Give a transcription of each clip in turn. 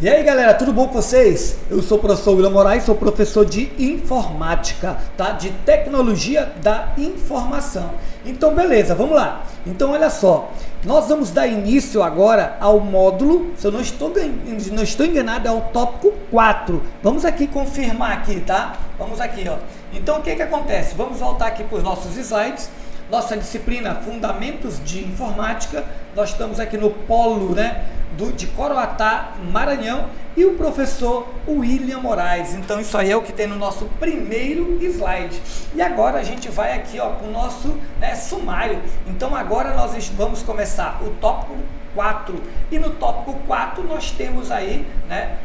E aí galera, tudo bom com vocês? Eu sou o professor William Moraes, sou professor de informática, tá? De tecnologia da informação. Então beleza, vamos lá. Então olha só, nós vamos dar início agora ao módulo, se eu não estou enganado, é o tópico 4. Vamos aqui confirmar aqui, tá? Vamos aqui, ó. Então o que acontece? Vamos voltar aqui para os nossos slides. Nossa disciplina Fundamentos de Informática, nós estamos aqui no polo, né, de Coroatá, Maranhão, e o professor William Moraes. Então isso aí é o que tem no nosso primeiro slide. E agora a gente vai aqui para o nosso sumário. Então agora nós vamos começar o tópico 4. E no tópico 4 nós temos aí, né,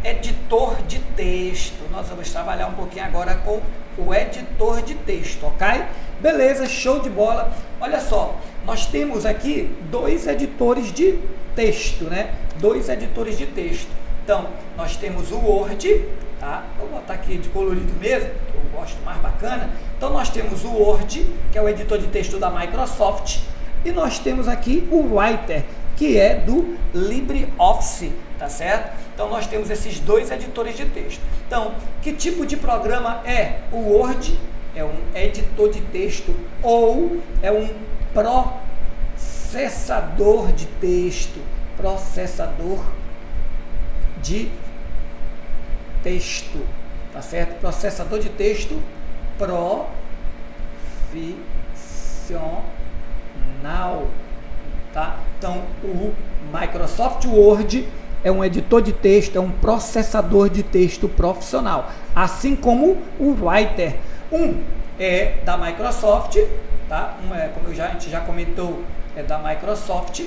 editor de texto. Nós vamos trabalhar um pouquinho agora com o editor de texto, ok? Beleza, show de bola. Olha só, nós temos aqui dois editores de texto, né? Dois editores de texto. Então, nós temos o Word, tá? Vou botar aqui de colorido mesmo, que eu gosto mais bacana. Então, nós temos o Word, que é o editor de texto da Microsoft, e nós temos aqui o Writer, que é do LibreOffice, tá certo? Então, nós temos esses dois editores de texto. Então, que tipo de programa é o Word? É um editor de texto ou é um processador de texto? Processador de texto, tá certo? Processador de texto profissional, tá? Então, o Microsoft Word é um editor de texto, é um processador de texto profissional, assim como o Writer. Um é da Microsoft, tá? Um é, como a gente já comentou, é da Microsoft.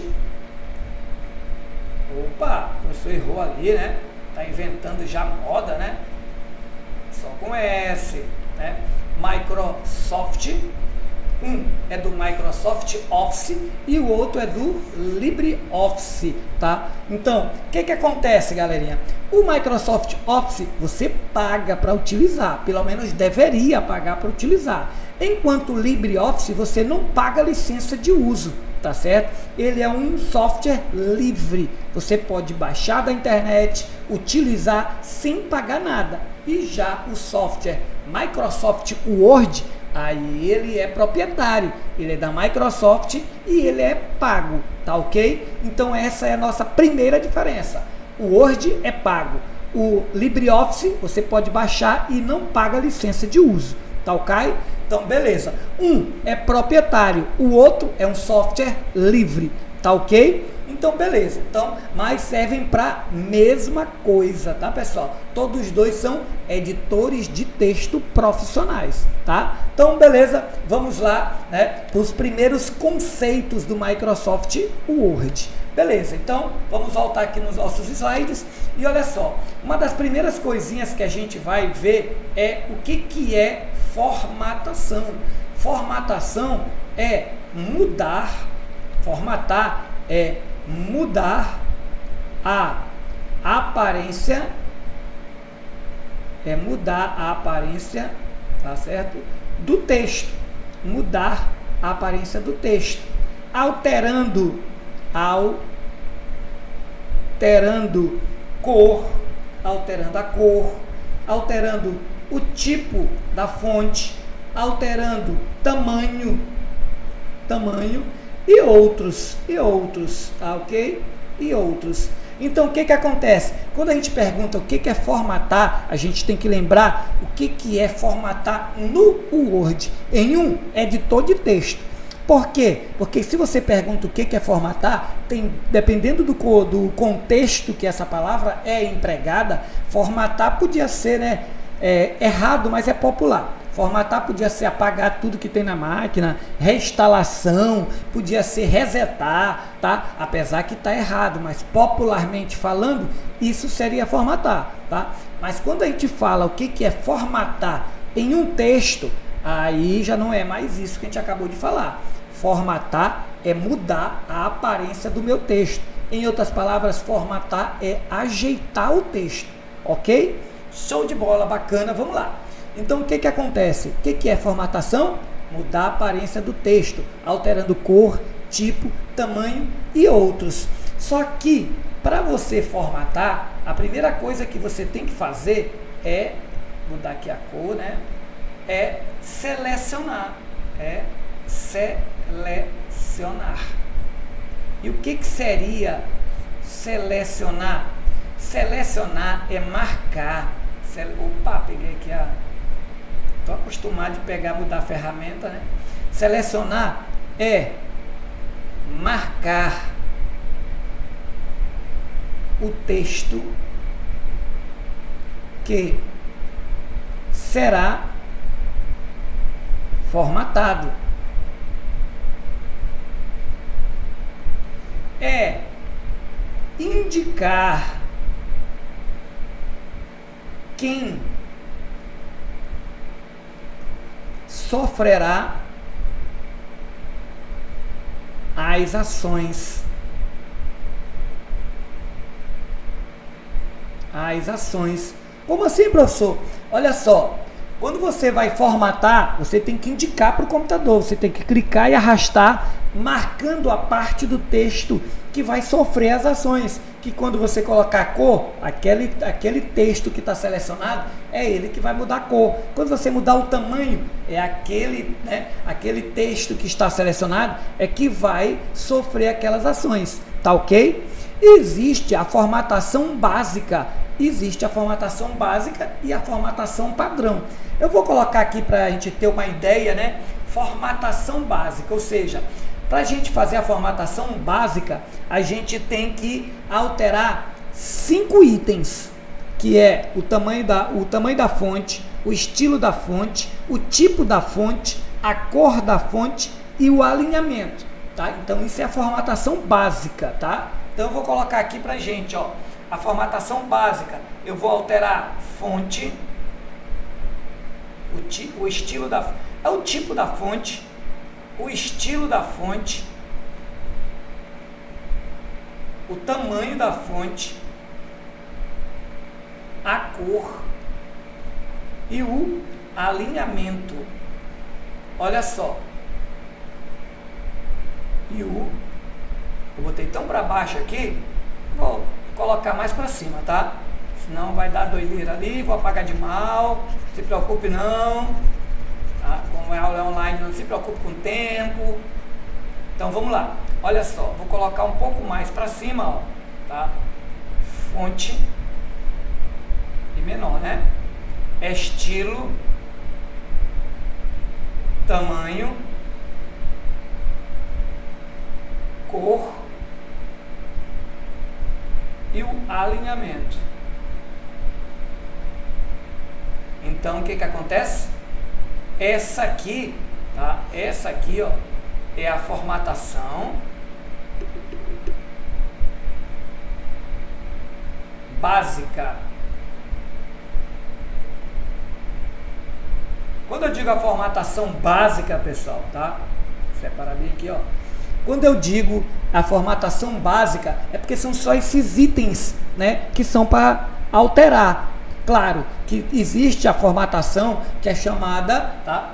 Opa, o professor errou ali, né? Tá inventando já moda, né? Só com S, né? Microsoft. Um é do Microsoft Office e o outro é do LibreOffice, tá? Então, o que acontece, galerinha? O Microsoft Office você paga para utilizar, pelo menos deveria pagar para utilizar. Enquanto o LibreOffice você não paga licença de uso, tá certo? Ele é um software livre, você pode baixar da internet, utilizar sem pagar nada. E já o software Microsoft Word, aí ele é proprietário, ele é da Microsoft e ele é pago, tá ok? Então essa é a nossa primeira diferença. O Word é pago, o LibreOffice você pode baixar e não paga licença de uso, tá ok? Então beleza, um é proprietário, o outro é um software livre, tá ok? Então beleza, então, mas servem para mesma coisa, tá pessoal? Todos os dois são editores de texto profissionais, tá? Então beleza, vamos lá, né, para os primeiros conceitos do Microsoft Word. Beleza, então vamos voltar aqui nos nossos slides e olha só, uma das primeiras coisinhas que a gente vai ver é o que é formatação. Formatação é mudar, formatar é mudar a aparência, tá certo? Do texto, mudar a aparência do texto, alterando cor, alterando a cor, alterando o tipo da fonte, alterando tamanho e outros, tá ok? E outros. Então o que acontece? Quando a gente pergunta o que é formatar, a gente tem que lembrar o que é formatar no Word, em um editor de texto. Por quê? Porque se você pergunta o que é formatar, dependendo do contexto que essa palavra é empregada, formatar podia ser, né, errado, mas é popular. Formatar podia ser apagar tudo que tem na máquina, reinstalação, podia ser resetar, tá? Apesar que está errado, mas popularmente falando, isso seria formatar, tá? Mas quando a gente fala o que é formatar em um texto, aí já não é mais isso que a gente acabou de falar. Formatar é mudar a aparência do meu texto. Em outras palavras, formatar é ajeitar o texto, ok? Show de bola, bacana, vamos lá. Então, o que acontece? O que é formatação? Mudar a aparência do texto, alterando cor, tipo, tamanho e outros. Só que para você formatar, a primeira coisa que você tem que fazer é, mudar aqui a cor, né? É selecionar. É selecionar. E o que seria selecionar? Selecionar é marcar. Opa, peguei aqui a... Estou acostumado de pegar, mudar a ferramenta, né? Selecionar é marcar o texto que será formatado. É indicar quem sofrerá as ações. As ações. Como assim, professor? Olha só, quando você vai formatar, você tem que indicar para o computador, você tem que clicar e arrastar, marcando a parte do texto que vai sofrer as ações, que quando você colocar a cor, aquele texto que está selecionado, é ele que vai mudar a cor. Quando você mudar o tamanho, é aquele texto que está selecionado, é que vai sofrer aquelas ações, tá ok? Existe a formatação básica, e a formatação padrão. Eu vou colocar aqui para a gente ter uma ideia, né? Formatação básica, ou seja, para a gente fazer a formatação básica, a gente tem que alterar 5 itens, que é o tamanho da fonte, o estilo da fonte, o tipo da fonte, a cor da fonte e o alinhamento, tá? Então isso é a formatação básica, tá? Então eu vou colocar aqui pra gente, ó, a formatação básica. Eu vou alterar fonte, o estilo da, é o tipo da fonte, o estilo da fonte, o tamanho da fonte, a cor e o alinhamento. Olha só. Eu botei tão para baixo aqui, vou colocar mais para cima, tá? Senão vai dar doideira ali, vou apagar de mal, não se preocupe não, tá? Como é aula online, não se preocupe com o tempo. Então vamos lá, olha só, vou colocar um pouco mais para cima, ó, tá? Fonte e menor, né? Estilo, tamanho, cor e o alinhamento. Então o que acontece? Essa aqui, tá? Essa aqui, ó, é a formatação básica. Quando eu digo a formatação básica, pessoal, tá? Separar bem aqui, ó. Quando eu digo a formatação básica, é porque são só esses itens, né, que são para alterar. Claro que existe a formatação que é chamada, tá?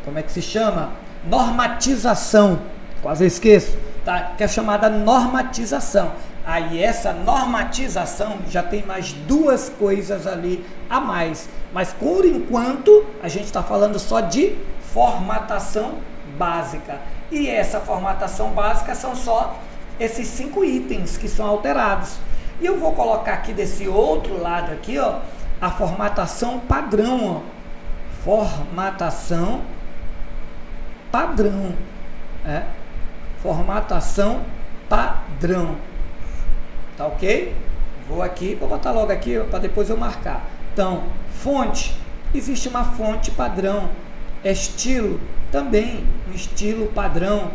Como é que se chama? Normatização. Quase eu esqueço, tá? Que é chamada normatização. Aí essa normatização já tem mais 2 coisas ali a mais. Mas por enquanto a gente está falando só de formatação básica. E essa formatação básica são só esses 5 itens que são alterados. E eu vou colocar aqui desse outro lado aqui, ó, a formatação padrão, ó. Formatação padrão. Formatação padrão. Tá ok? Vou aqui, vou botar logo aqui para depois eu marcar. Então, fonte, existe uma fonte padrão. Estilo, também um estilo padrão.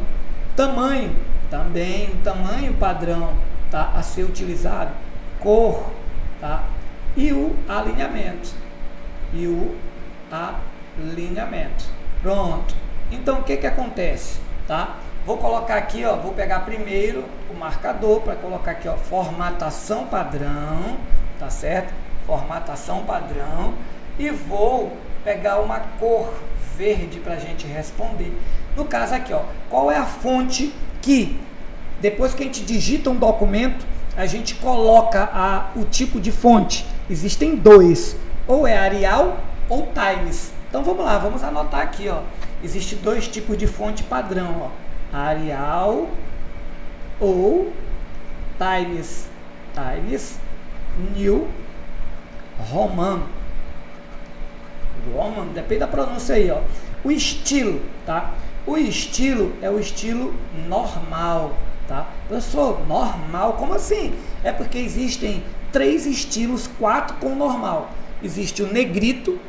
Tamanho, também um tamanho padrão, tá, a ser utilizado. Cor, tá? E o alinhamento. Pronto. Então o que acontece, tá? Vou colocar aqui, ó, vou pegar primeiro o marcador para colocar aqui, ó, formatação padrão, tá certo? Formatação padrão, e vou pegar uma cor verde para a gente responder. No caso aqui, ó, qual é a fonte que depois que a gente digita um documento, a gente coloca o tipo de fonte. Existem dois, ou é Arial ou Times. Então vamos lá, vamos anotar aqui, ó. Existem dois tipos de fonte padrão, ó. Arial ou Times. Times New Roman. Roman, depende da pronúncia aí, ó. O estilo, tá? O estilo é o estilo normal, tá? Professor, normal? Como assim? É porque existem 3 estilos, 4 com normal. Existe o negrito,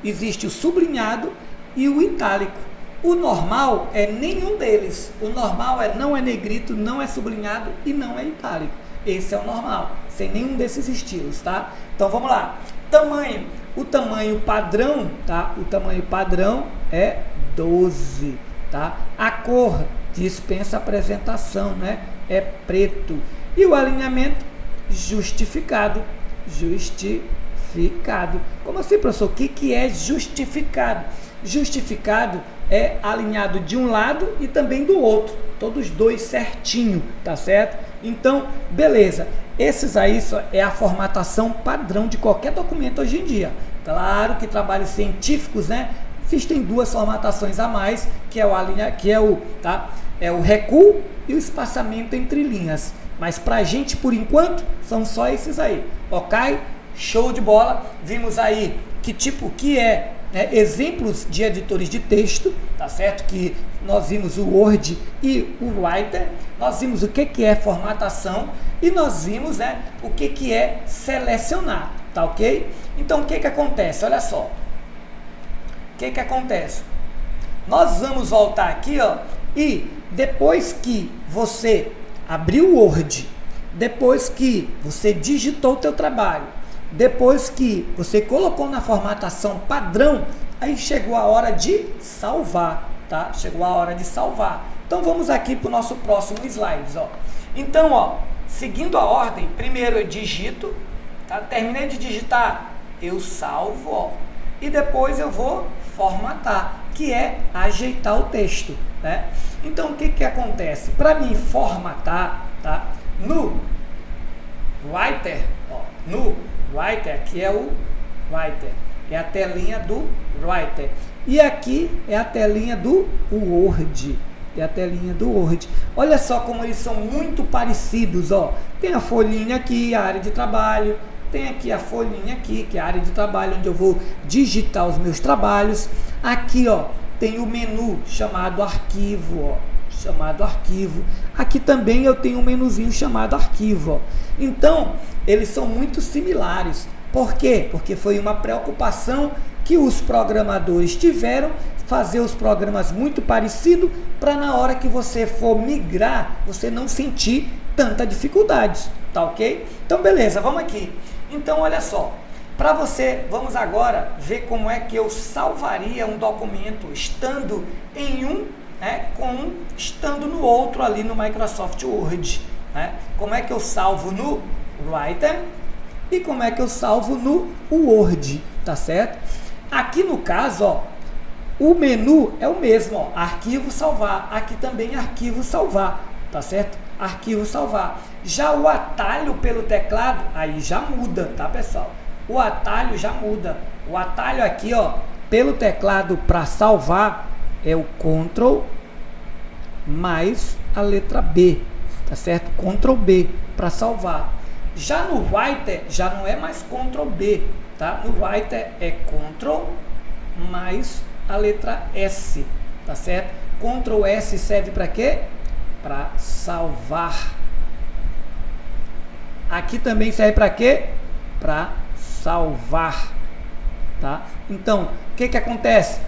existe o sublinhado e o itálico. O normal é nenhum deles. O normal não é negrito, não é sublinhado e não é itálico. Esse é o normal, sem nenhum desses estilos, tá? Então vamos lá. Tamanho. O tamanho padrão, tá? O tamanho padrão é 12, tá? A cor dispensa apresentação, né? É preto. E o alinhamento justificado. Justificado. Como assim, professor? O que é justificado? Justificado é alinhado de um lado e também do outro. Todos dois certinho, tá certo? Então, beleza. Esses aí é a formatação padrão de qualquer documento hoje em dia. Claro que trabalhos científicos, né? Existem 2 formatações a mais, que é o recuo e o espaçamento entre linhas. Mas pra gente, por enquanto, são só esses aí. Ok? Show de bola. Vimos aí que é exemplos de editores de texto, tá certo? Que nós vimos o Word e o Writer, nós vimos o que é formatação e nós vimos, né, o que é selecionar, tá ok? Então o que acontece? Olha só, o que acontece? Nós vamos voltar aqui, ó, e depois que você abriu o Word, depois que você digitou o teu trabalho, depois que você colocou na formatação padrão, aí chegou a hora de salvar, tá? Chegou a hora de salvar. Então vamos aqui para o nosso próximo slide, ó. Então, ó, seguindo a ordem, primeiro eu digito, tá? Terminei de digitar, eu salvo, ó, e depois eu vou formatar, que é ajeitar o texto, né? Então o que acontece? Para mim formatar, tá? No Writer, ó, no Writer, aqui é o Writer, é a telinha do Writer, e aqui é a telinha do Word, é a telinha do Word. Olha só como eles são muito parecidos, ó. Tem a folhinha aqui, a área de trabalho, tem aqui a folhinha aqui, que é a área de trabalho, onde eu vou digitar os meus trabalhos. Aqui, ó, tem o menu chamado arquivo, ó, chamado arquivo. Aqui também eu tenho um menuzinho chamado arquivo, ó. Então, eles são muito similares. Por quê? Porque foi uma preocupação que os programadores tiveram, fazer os programas muito parecidos, para na hora que você for migrar, você não sentir tanta dificuldade, tá ok? Então, beleza, vamos aqui. Então, olha só, para você, vamos agora ver como é que eu salvaria um documento estando em um, né, estando no outro ali no Microsoft Word, né? Como é que eu salvo no Writer e como é que eu salvo no Word, tá certo? Aqui no caso, ó, o menu é o mesmo, ó, arquivo salvar, aqui também arquivo salvar, tá certo? Arquivo salvar. Já o atalho pelo teclado, aí já muda, tá, pessoal? O atalho já muda. O atalho aqui, ó, pelo teclado para salvar é o Ctrl mais a letra B, tá certo? Ctrl B para salvar. Já no Writer já não é mais Ctrl B, tá? No Writer é Ctrl mais a letra S, tá certo? Ctrl S serve para quê? Para salvar. Aqui também serve para quê? Para salvar, tá? Então, o que acontece?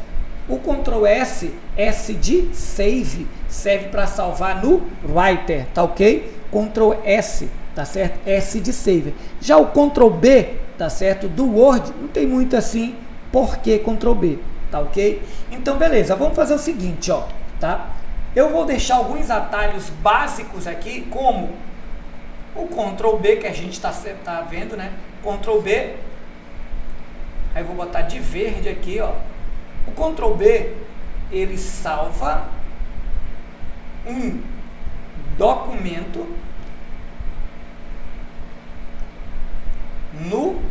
O Ctrl S, S de save, serve para salvar no Writer, tá ok? Ctrl S, tá certo? S de save. Já o Ctrl B, tá certo? Do Word, não tem muito assim, por que Ctrl B, tá ok? Então, beleza, vamos fazer o seguinte, ó, tá? Eu vou deixar alguns atalhos básicos aqui, como o Ctrl B, que a gente tá vendo, né? Ctrl B, aí eu vou botar de verde aqui, ó. O Ctrl B, ele salva um documento no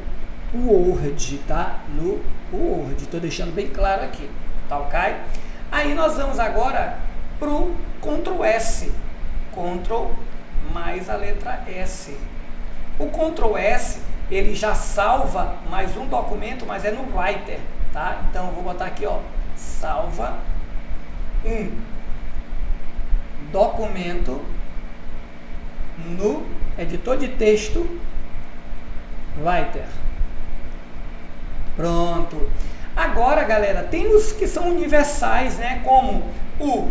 Word, tá? No Word, estou deixando bem claro aqui, tá ok? Aí nós vamos agora para o Ctrl S, Ctrl mais a letra S. O Ctrl S, ele já salva mais um documento, mas é no Writer, tá? Então eu vou botar aqui, ó, salva um documento no editor de texto Writer. Pronto. Agora, galera, tem os que são universais, né? Como o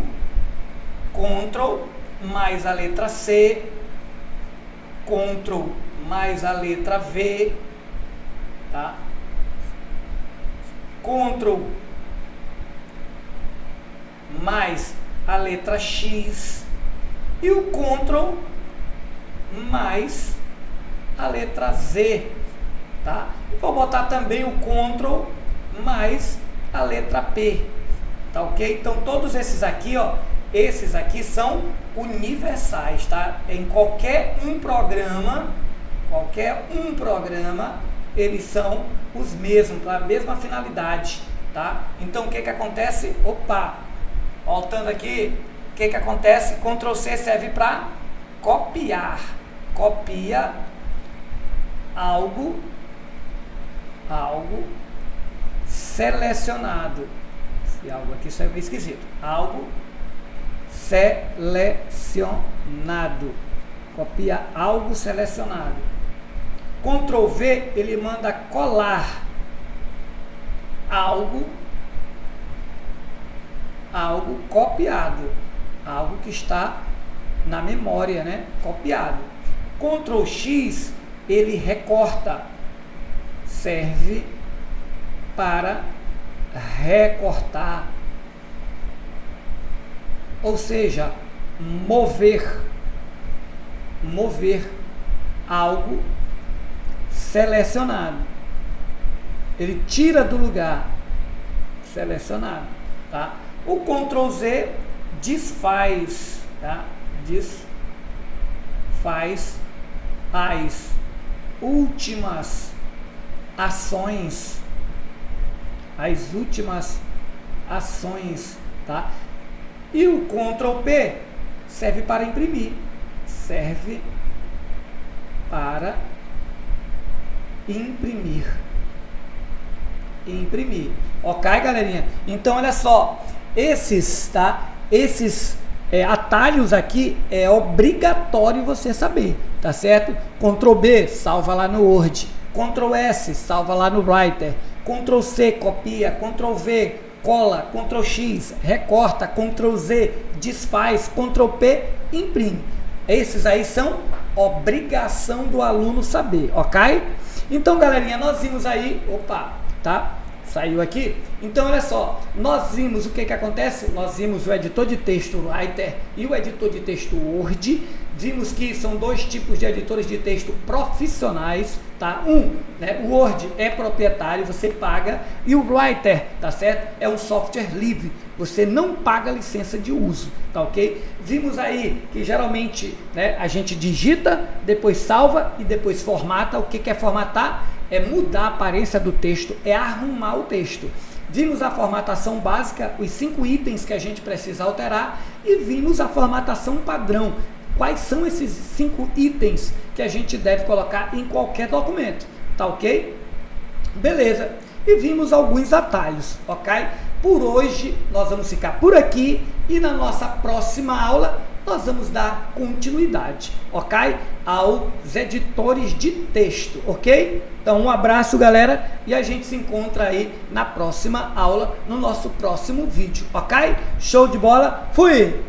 Ctrl mais a letra C, Ctrl mais a letra V, tá? Ctrl mais a letra X e o Ctrl mais a letra Z, tá? Vou botar também o Ctrl mais a letra P, tá ok? Então todos esses aqui, ó, esses aqui são universais, tá? Em qualquer um programa, eles são os mesmos, para a mesma finalidade, tá? Então o que que acontece? Opa, voltando aqui, o que que acontece? Ctrl C serve para copiar, copia algo selecionado. Esse algo aqui saiu meio esquisito. Algo selecionado. Copia algo selecionado. Ctrl V, ele manda colar algo copiado. Algo que está na memória, né? Copiado. Ctrl X, ele recorta, serve para recortar, ou seja, mover algo selecionado. Ele tira do lugar selecionado, tá? O Ctrl Z desfaz, tá? Desfaz as últimas ações, tá? E o Ctrl P serve para imprimir, imprimir. Ok, galerinha? Então, olha só, esses, tá? Esses atalhos aqui é obrigatório você saber, tá certo? Ctrl B, salva lá no Word. Ctrl S, salva lá no Writer. Ctrl C, copia. Ctrl V, cola. Ctrl X, recorta. Ctrl Z, desfaz. Ctrl P, imprime. Esses aí são obrigação do aluno saber, ok? Então, galerinha, nós vimos aí... Opa, tá? Saiu aqui. Então, olha só, nós vimos o que acontece, nós vimos o editor de texto Writer e o editor de texto Word, vimos que são dois tipos de editores de texto profissionais, tá? Né, o Word é proprietário, você paga, e o Writer, tá certo? É um software livre, você não paga licença de uso, tá ok? Vimos aí que geralmente, né, a gente digita, depois salva e depois formata. O que é formatar? É mudar a aparência do texto, é arrumar o texto. Vimos a formatação básica, os 5 itens que a gente precisa alterar, e vimos a formatação padrão. Quais são esses 5 itens que a gente deve colocar em qualquer documento, tá ok? Beleza. E vimos alguns atalhos, ok? Por hoje nós vamos ficar por aqui e na nossa próxima aula nós vamos dar continuidade, ok? Aos editores de texto, ok? Então um abraço, galera, e a gente se encontra aí na próxima aula, no nosso próximo vídeo, ok? Show de bola, fui!